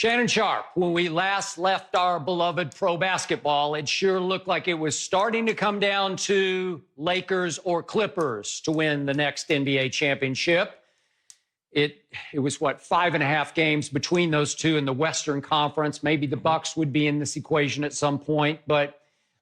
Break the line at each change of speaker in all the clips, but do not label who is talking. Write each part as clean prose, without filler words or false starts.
Shannon Sharpe, when we last left our beloved pro basketball, it sure looked like it was starting to come down to Lakers or Clippers to win the next NBA championship. It was, 5.5 games between those two in the Western Conference. Maybe the Bucks would be in this equation at some point. But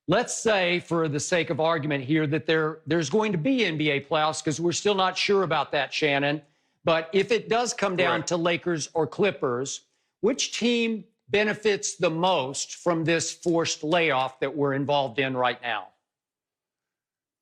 let's say, for the sake of argument here, that there's going to be NBA playoffs, because we're still not sure about that, Shannon. But if it does come down to Lakers or Clippers, which team benefits the most from this forced layoff that we're involved in right now?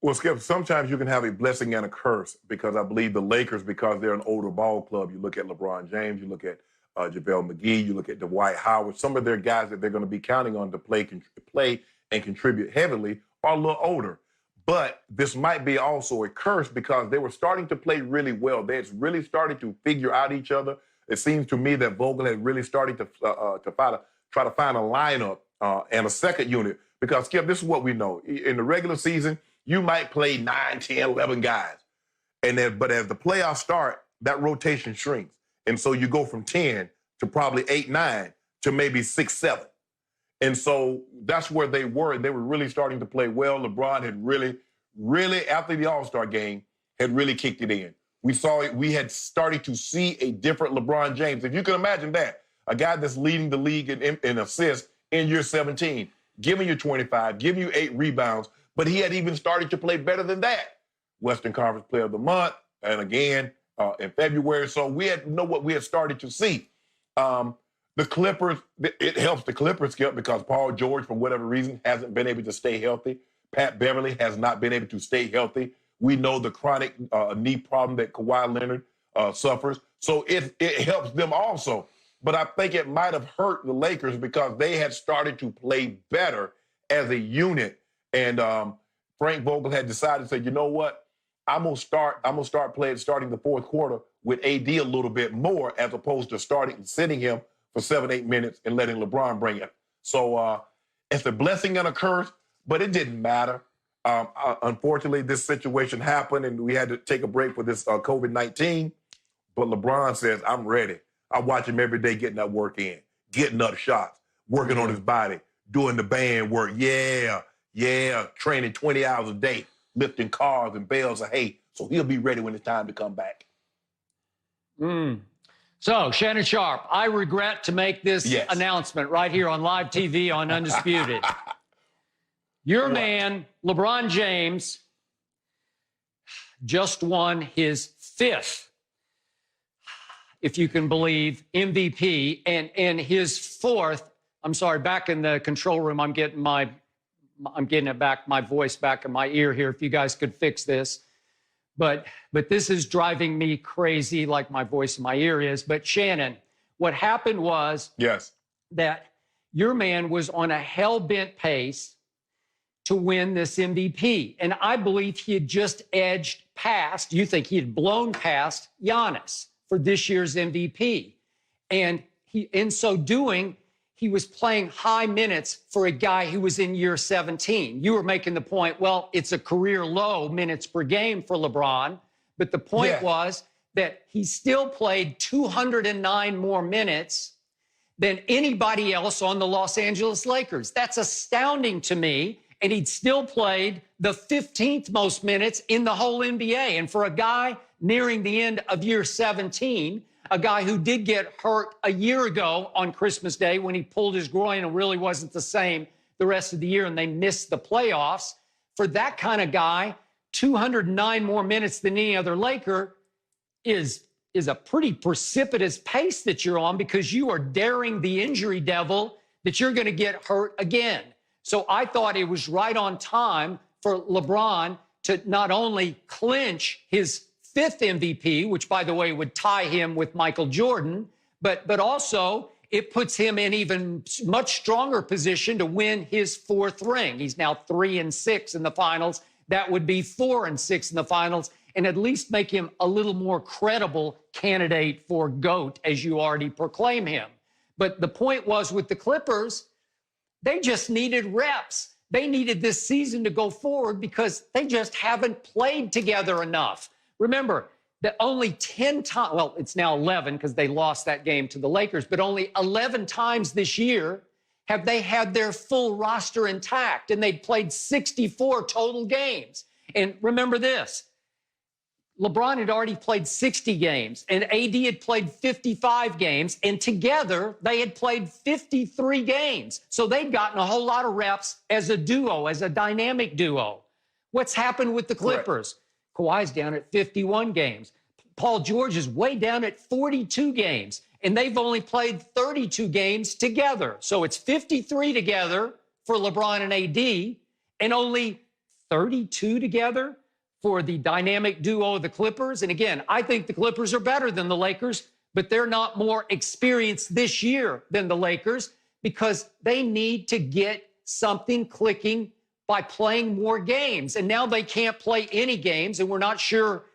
Well, Skip, sometimes you can have a blessing and a curse, because I believe the Lakers, because they're an older ball club, you look at LeBron James, you look at JaVale McGee, you look at Dwight Howard, some of their guys that they're going to be counting on to play and contribute heavily are a little older. But this might be also a curse, because they were starting to play really well. They had really started to figure out each other. It seems to me that Vogel had really started to try to find a lineup and a second unit. Because, Skip, this is what we know. In the regular season, you might play 9, 10, 11 guys. But as the playoffs start, that rotation shrinks. And so you go from 10 to probably 8, 9 to maybe 6, 7. And so that's where they were. They were really starting to play well. LeBron had really, after the All-Star game, had really kicked it in. We had started to see a different LeBron James. If you can imagine that, a guy that's leading the league in assists in year 17, giving you 25, giving you 8 rebounds, but he had even started to play better than that. Western Conference Player of the Month, and again in February. So we know what we had started to see. The Clippers, it helps the Clippers, Skip, because Paul George, for whatever reason, hasn't been able to stay healthy. Pat Beverly has not been able to stay healthy. We know the chronic knee problem that Kawhi Leonard suffers. So it helps them also. But I think it might have hurt the Lakers, because they had started to play better as a unit. And Frank Vogel had decided to say, you know what? I'm gonna start starting the fourth quarter with AD a little bit more, as opposed to sitting him for 7, 8 minutes and letting LeBron bring it. So it's a blessing and a curse, but it didn't matter. Unfortunately, this situation happened, and we had to take a break for this COVID-19. But LeBron says, I'm ready. I watch him every day getting that work in, getting up shots, working on his body, doing the band work. Yeah, training 20 hours a day, lifting cars and bales of hay. So he'll be ready when it's time to come back.
So, Shannon Sharpe, I regret to make this announcement right here on live TV on Undisputed. Your man, LeBron James, just won his 5th, if you can believe, MVP, and his 4th. I'm sorry, back in the control room, I'm getting it back, my voice back in my ear here, if you guys could fix this. But this is driving me crazy, like my voice in my ear is. But Shannon, what happened was that your man was on a hell-bent pace to win this MVP. And I believe he had just edged past, you think he had blown past Giannis for this year's MVP. And in so doing, he was playing high minutes for a guy who was in year 17. You were making the point, well, it's a career low minutes per game for LeBron. But the point was that he still played 209 more minutes than anybody else on the Los Angeles Lakers. That's astounding to me. And he'd still played the 15th most minutes in the whole NBA. And for a guy nearing the end of year 17, a guy who did get hurt a year ago on Christmas Day when he pulled his groin and really wasn't the same the rest of the year, and they missed the playoffs, for that kind of guy, 209 more minutes than any other Laker is a pretty precipitous pace that you're on, because you are daring the injury devil that you're going to get hurt again. So I thought it was right on time for LeBron to not only clinch his 5th MVP, which, by the way, would tie him with Michael Jordan, but also it puts him in even much stronger position to win his 4th ring. He's now 3-6 in the finals. That would be 4-6 in the finals, and at least make him a little more credible candidate for GOAT, as you already proclaim him. But the point was, with the Clippers, they just needed reps. They needed this season to go forward, because they just haven't played together enough. Remember, that only 10 times, well, it's now 11 because they lost that game to the Lakers, but only 11 times this year have they had their full roster intact, and they'd played 64 total games. And remember this, LeBron had already played 60 games, and AD had played 55 games, and together they had played 53 games. So they'd gotten a whole lot of reps as a duo, as a dynamic duo. What's happened with the Clippers? Kawhi's down at 51 games. Paul George is way down at 42 games, and they've only played 32 games together. So it's 53 together for LeBron and AD, and only 32 together for the dynamic duo of the Clippers. And again, I think the Clippers are better than the Lakers, but they're not more experienced this year than the Lakers because they need to get something clicking by playing more games. And now they can't play any games, and we're not sure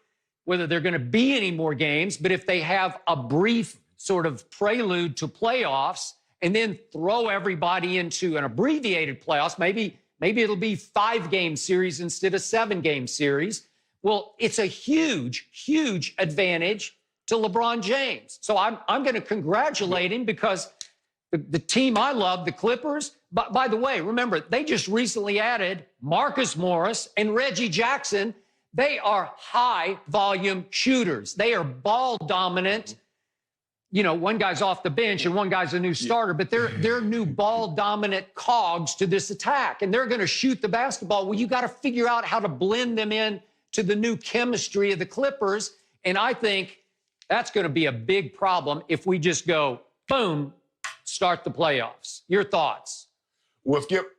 whether they're going to be any more games, but if they have a brief sort of prelude to playoffs and then throw everybody into an abbreviated playoffs, maybe it'll be 5-game series instead of 7-game series. Well, it's a huge, huge advantage to LeBron James. So I'm going to congratulate him because the team I love, the Clippers, but by the way, remember, they just recently added Marcus Morris and Reggie Jackson. They are high-volume shooters. They are ball-dominant. You know, one guy's off the bench and one guy's a new starter, but they're new ball-dominant cogs to this attack, and they're going to shoot the basketball. Well, you got to figure out how to blend them in to the new chemistry of the Clippers, and I think that's going to be a big problem if we just go, boom, start the playoffs. Your thoughts?
Well, Skip,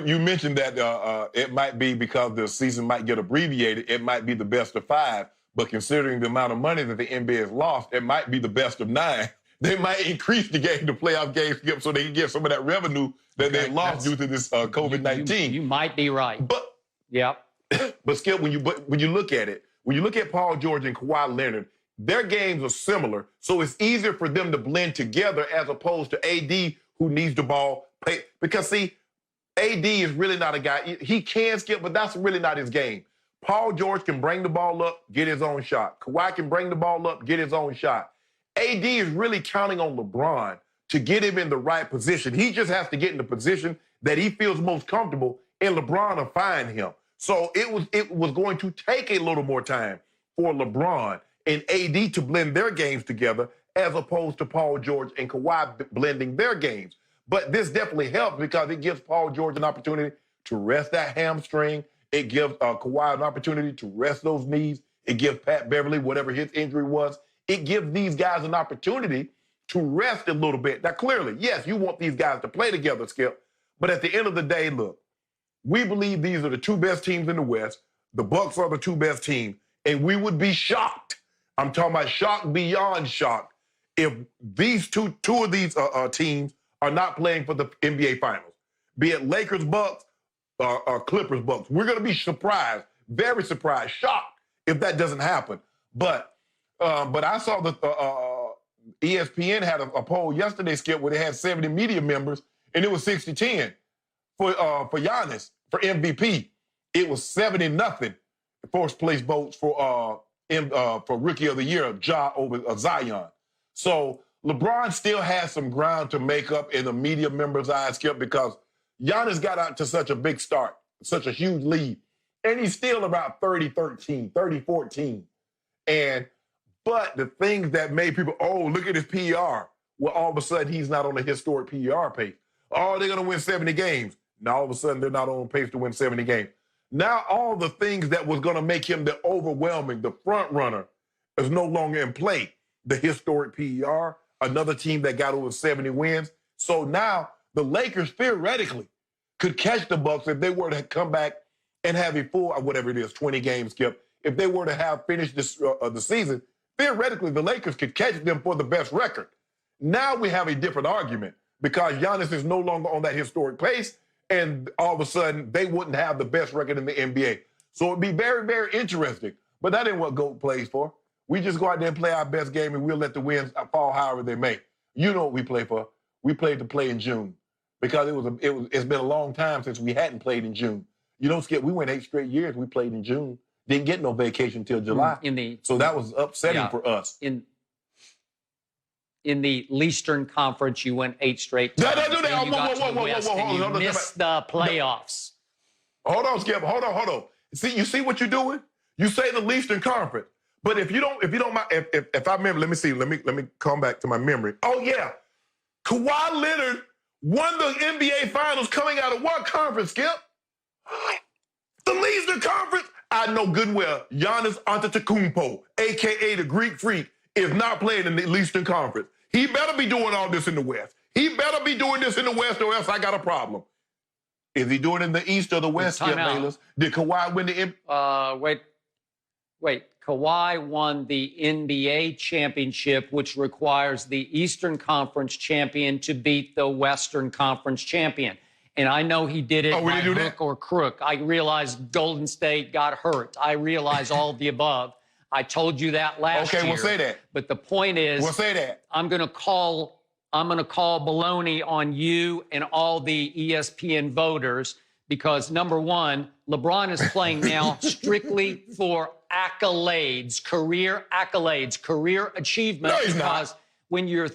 you mentioned that it might be because the season might get abbreviated. It might be the best of 5. But considering the amount of money that the NBA has lost, it might be the best of 9. They might increase the playoff games, Skip, so they can get some of that revenue that they lost due to this COVID-19.
You might be right.
But
yeah.
But Skip, when you look at it, when you look at Paul George and Kawhi Leonard, their games are similar, so it's easier for them to blend together as opposed to AD, who needs the ball. Because, see, AD is really not a guy. He can skip, but that's really not his game. Paul George can bring the ball up, get his own shot. Kawhi can bring the ball up, get his own shot. AD is really counting on LeBron to get him in the right position. He just has to get in the position that he feels most comfortable, and LeBron will find him. So it was going to take a little more time for LeBron and AD to blend their games together as opposed to Paul George and Kawhi blending their games. But this definitely helps because it gives Paul George an opportunity to rest that hamstring. It gives Kawhi an opportunity to rest those knees. It gives Pat Beverly, whatever his injury was, it gives these guys an opportunity to rest a little bit. Now, clearly, yes, you want these guys to play together, Skip, but at the end of the day, look, we believe these are the 2 best teams in the West. The Bucks are the 2 best teams, and we would be shocked. I'm talking about shocked beyond shocked if these two of these teams are not playing for the NBA Finals, be it Lakers Bucks or Clippers Bucks. We're going to be surprised, very surprised, shocked if that doesn't happen. But I saw that ESPN had a poll yesterday, Skip, where they had 70 media members, and it was 60-10 for Giannis for MVP. It was 70-0 first place votes for Rookie of the Year, Ja over Zion. So LeBron still has some ground to make up in the media members' eyes, Skip, because Giannis got out to such a big start, such a huge lead, and he's still about 30-13, 30-14. But the things that made people, oh, look at his PR, well, all of a sudden he's not on a historic PR pace. Oh, they're going to win 70 games. Now all of a sudden they're not on pace to win 70 games. Now all the things that was going to make him the overwhelming, the front runner, is no longer in play. The historic PR, another team that got over 70 wins. So now the Lakers theoretically could catch the Bucks if they were to come back and have a full, whatever it is, 20 games, Skip. If they were to have finished this the season, theoretically the Lakers could catch them for the best record. Now we have a different argument because Giannis is no longer on that historic pace, and all of a sudden they wouldn't have the best record in the NBA. So it'd be very, very interesting. But that ain't what GOAT plays for. We just go out there and play our best game, and we'll let the wins fall however they may. You know what we play for. We played to play in June because it's been a long time since we hadn't played in June. You know, Skip, we went 8 straight years we played in June. Didn't get no vacation till July. So that was upsetting for us.
In the Eastern Conference, you went 8 straight times.
No,
You missed the playoffs.
Hold on, Skip. Hold on. You see what you're doing? You say the Eastern Conference, but if you don't mind, if I remember, let me come back to my memory. Oh yeah, Kawhi Leonard won the NBA Finals coming out of what conference, Skip? The Eastern Conference. I know good and well Giannis Antetokounmpo, a.k.a. the Greek Freak, is not playing in the Eastern Conference. He better be doing all this in the West. He better be doing this in the West or else I got a problem. Is he doing it in the East or the West, Skip Bayless? Did Kawhi win the
Wait. Kawhi won the NBA championship, which requires the Eastern Conference champion to beat the Western Conference champion. And I know he did it by hook or crook. I realize Golden State got hurt. I realize all of the above. I told you that last year.
Okay, we'll say that.
But the point is,
we'll say that.
I'm going to call baloney on you and all the ESPN voters because, number one, LeBron is playing now strictly for accolades, career achievement.
No, he's
because
not.
When you're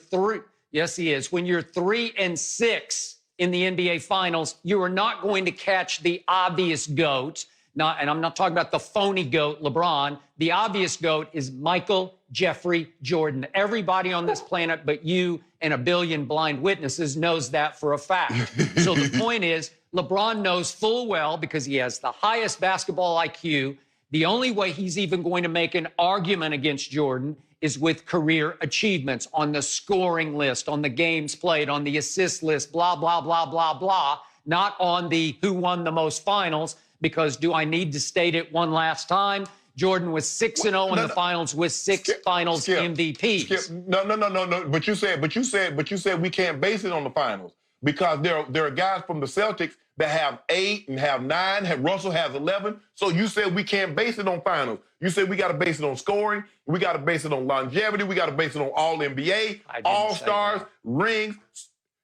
yes, he is. When you're 3-6 in the NBA Finals, you are not going to catch the obvious GOAT. And I'm not talking about the phony GOAT, LeBron. The obvious GOAT is Michael Jeffrey Jordan. Everybody on this planet but you and a billion blind witnesses knows that for a fact. So the point is, LeBron knows full well, because he has the highest basketball IQ, the only way he's even going to make an argument against Jordan is with career achievements on the scoring list, on the games played, on the assist list, blah, blah, blah, blah, blah, not on the who won the most finals. Because do I need to state it one last time? Jordan was 6-0 in the finals with 6 finals MVPs.
No. But you said we can't base it on the finals because there are guys from the Celtics that have 8 and have 9. Russell has 11. So you said we can't base it on finals. You said we got to base it on scoring. We got to base it on longevity. We got to base it on all NBA, all-stars, rings.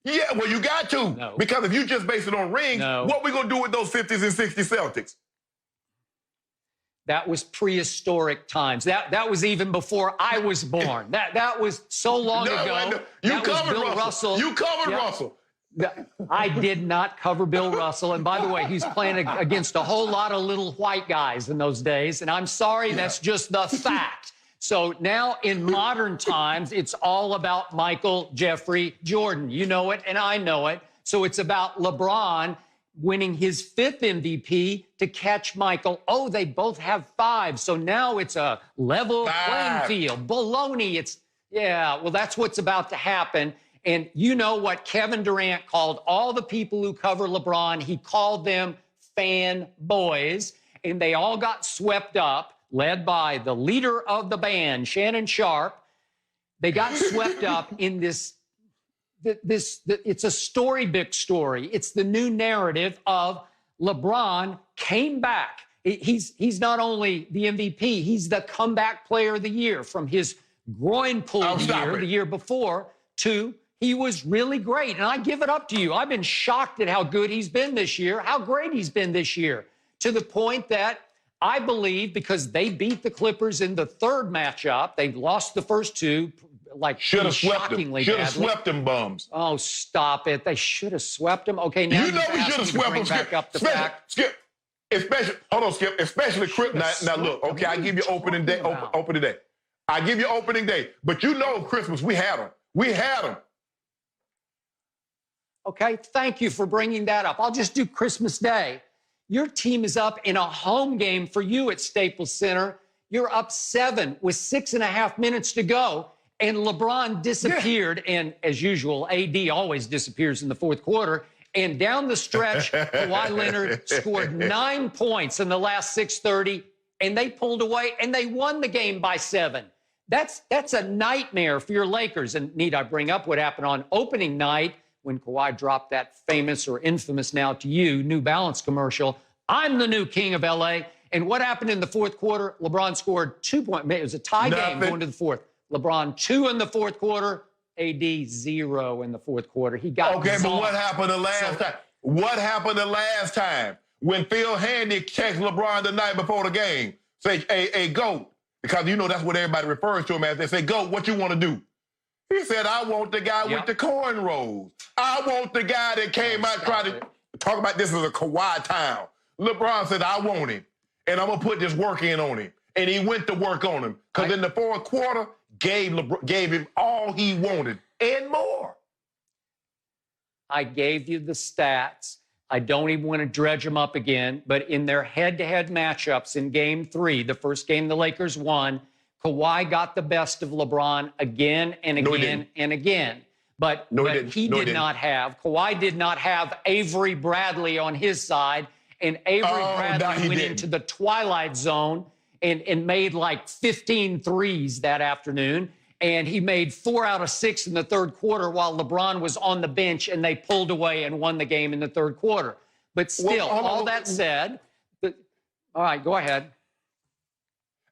Yeah, well, you got to.
No.
Because if you just base it on rings, what we going to do with those 50s and 60s Celtics?
That was prehistoric times. That was even before I was born. That was so long ago.
You covered Russell. You covered Russell.
I did not cover Bill Russell. And by the way, he's playing against a whole lot of little white guys in those days. And I'm sorry, that's just the fact. So now in modern times, it's all about Michael Jeffrey Jordan. You know it, and I know it. So it's about LeBron winning his 5th MVP to catch Michael. Oh, they both have 5. So now it's a level playing field. Baloney. Well, that's what's about to happen. And you know what Kevin Durant called all the people who cover LeBron. He called them fanboys, and they all got swept up, led by the leader of the band, Shannon Sharpe. They got swept up in this, it's a storybook story. It's the new narrative of LeBron came back. He's not only the MVP, he's the comeback player of the year from his groin pull the year before to he was really great. And I give it up to you. I've been shocked at how good he's been this year, how great he's been this year, to the point that I believe because they beat the Clippers in the 3rd matchup, they lost the first 2, like
should have swept them.
Should
have swept them bums.
Oh, stop it! They should have swept them. Okay, now
you know we should have swept them.
Back up the fact.
Skip, especially hold on, Skip. Especially now look. Okay, I give you opening day. Opening day. I give you opening day. But you know, Christmas we had them. We had them.
Okay, thank you for bringing that up. I'll just do Christmas Day. Your team is up in a home game for you at Staples Center. You're up 7 with 6.5 minutes to go, and LeBron disappeared. Yeah. And as usual, AD always disappears in the 4th quarter. And down the stretch, Kawhi Leonard scored 9 points in the last 6:30, and they pulled away, and they won the game by 7. That's a nightmare for your Lakers. And need I bring up what happened on opening night when Kawhi dropped that famous or infamous now to you New Balance commercial, I'm the new king of L.A. And what happened in the 4th quarter? LeBron scored 2 points. It was a tie game going to the 4th. LeBron 2 in the 4th quarter, AD 0 in the 4th quarter. He got
okay, but what happened the last time? What happened the last time when Phil Handy texted LeBron the night before the game? say, hey, GOAT, because you know that's what everybody refers to him as. They say, GOAT, what you want to do? He said, I want the guy with the cornrows. I want the guy that came out trying to talk about this as a Kawhi town. LeBron said, I want him, and I'm going to put this work in on him. And he went to work on him, because in the fourth quarter, gave him all he wanted and more.
I gave you the stats. I don't even want to dredge them up again, but in their head-to-head matchups in Game 3, the first game the Lakers won, Kawhi got the best of LeBron again and again and again. But Kawhi did not have Avery Bradley on his side, and Avery Bradley went into the twilight zone and made like 15 threes that afternoon. And he made 4 out of 6 in the third quarter while LeBron was on the bench, and they pulled away and won the game in the third quarter. But still, all that said, all right, go ahead.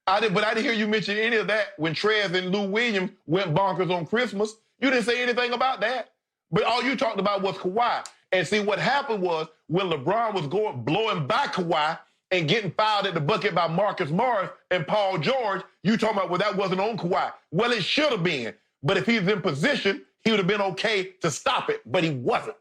But I didn't hear you mention any of that when Trez and Lou Williams went bonkers on Christmas. You didn't say anything about that. But all you talked about was Kawhi. And see, what happened was when LeBron was blowing by Kawhi and getting fouled at the bucket by Marcus Morris and Paul George, you talking about, well, that wasn't on Kawhi. Well, it should have been. But if he was in position, he would have been okay to stop it, but he wasn't.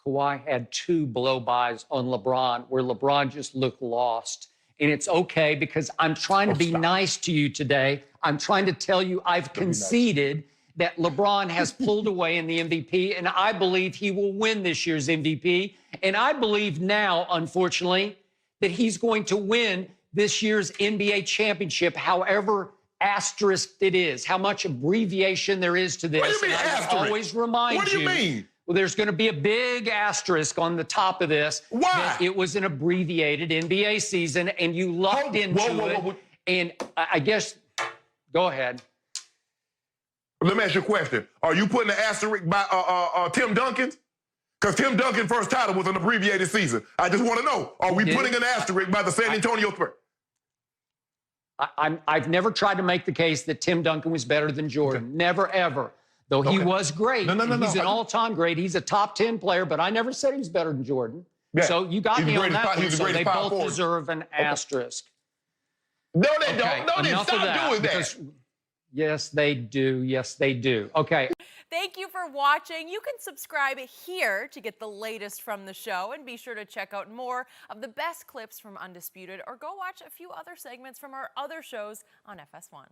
Kawhi had 2 blow-bys on LeBron where LeBron just looked lost. And it's okay, because I'm trying to be nice to you today. I'm trying to tell you I've conceded that LeBron has pulled away in the MVP, and I believe he will win this year's MVP. And I believe now, unfortunately, that he's going to win this year's NBA championship, however asterisked it is, how much abbreviation there is to this.
What do you mean asterisk?
I always remind you.
What do you mean?
Well, there's going to be a big asterisk on the top of this.
Why?
It was an abbreviated NBA season, and you lucked into it. And I guess, go ahead.
Let me ask you a question. Are you putting an asterisk by Tim Duncan? Because Tim Duncan's first title was an abbreviated season. I just want to know, are we putting an asterisk by the San Antonio Spurs?
I've never tried to make the case that Tim Duncan was better than Jordan. Okay. Never, ever. Though he was great. He's an all-time great. He's a top 10 player, but I never said he was better than Jordan. Yeah. So you got me on that one. So they both deserve an asterisk.
No, they don't. No, they stop doing that.
Yes, they do. Yes, they do. Okay.
Thank you for watching. You can subscribe here to get the latest from the show, and be sure to check out more of the best clips from Undisputed, or go watch a few other segments from our other shows on FS1.